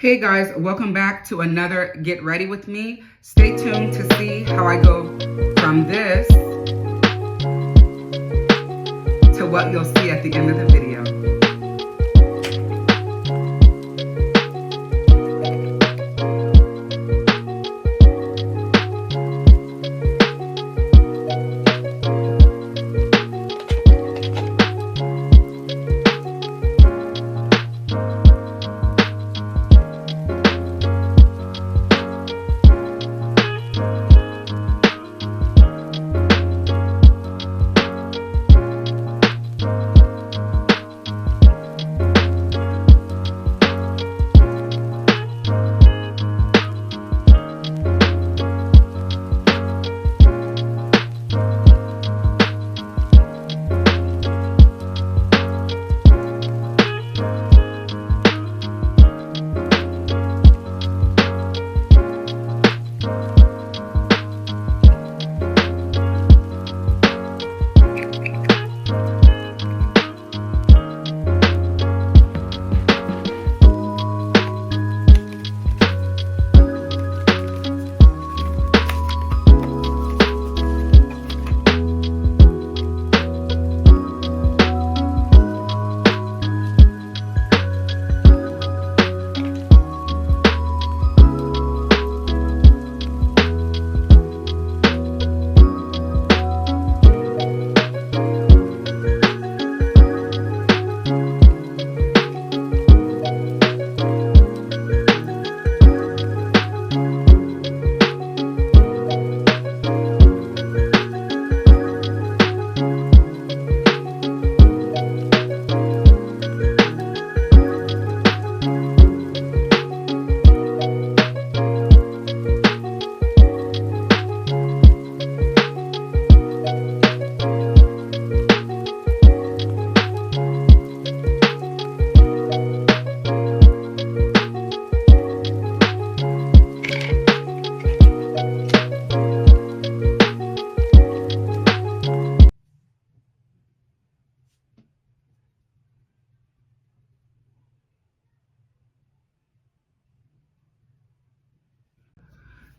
Hey guys, welcome back to another Get Ready With Me. Stay tuned to see how I go from this to what you'll see at the end of the video.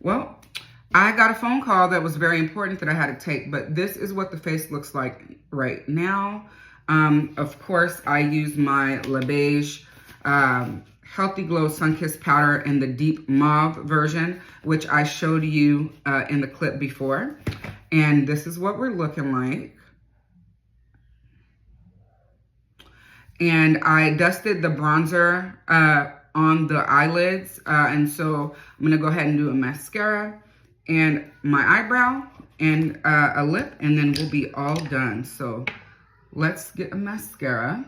Well, I got a phone call that was very important that I had to take, but this is what the face looks like right now. Of course, I use my Le Beige Healthy Glow Sunkissed Powder in the deep mauve version, which I showed you in the clip before. And this is what we're looking like. And I dusted the bronzer on the eyelids. And so I'm gonna go ahead and do a mascara and my eyebrow and a lip, and then we'll be all done. So let's get a mascara.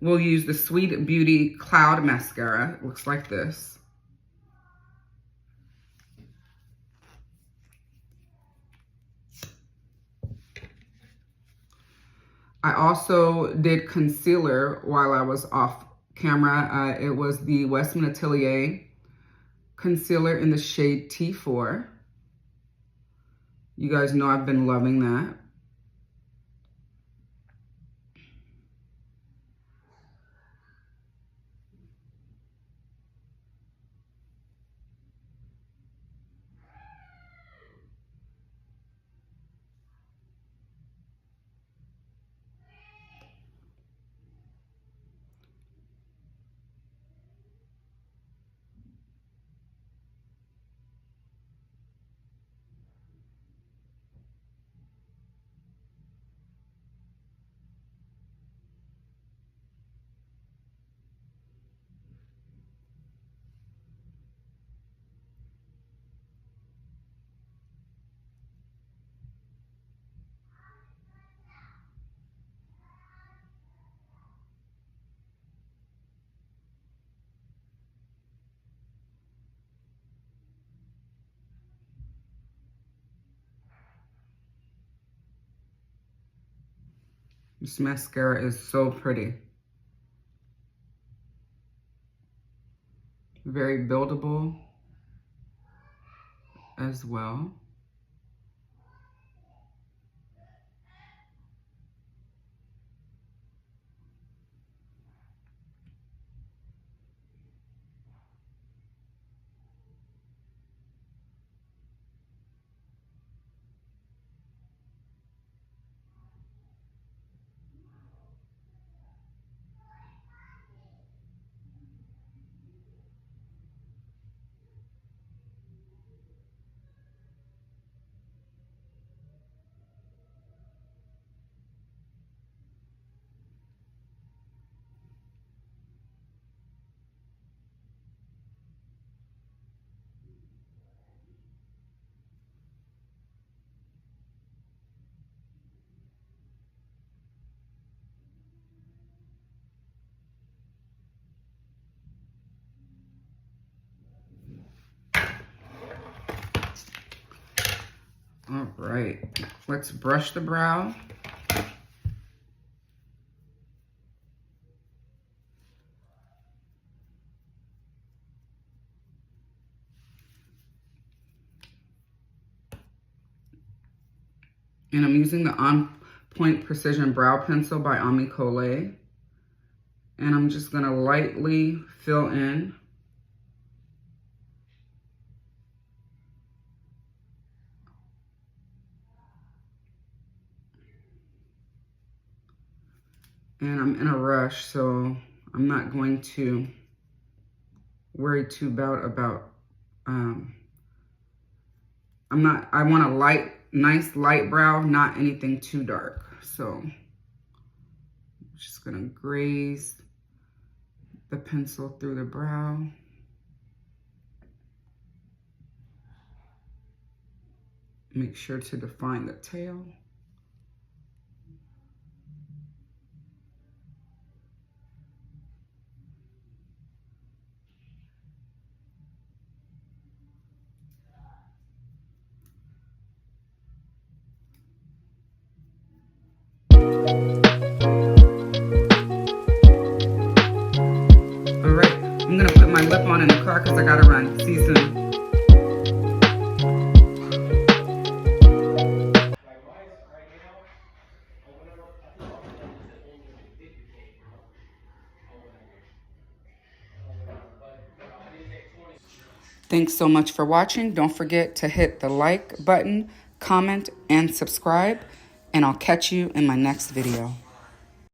We'll use the Sweet Beauty Cloud Mascara. It looks like this. I also did concealer while I was off camera. It was the Westman Atelier concealer in the shade T4. You guys know I've been loving that. This mascara is so pretty. Very buildable as well. right, let's brush the brow. And I'm using the On Point Precision Brow Pencil by Ami Collet. And I'm just gonna lightly fill in. And I'm in a rush, so I'm not going to worry too about, I want a nice light brow, not anything too dark. So I'm just gonna graze the pencil through the brow. Make sure to define the tail. All right, I'm gonna put my lip on in the car because I gotta run. See you soon. Thanks so much for watching. Don't forget to hit the like button, comment, and subscribe, and I'll catch you in my next video.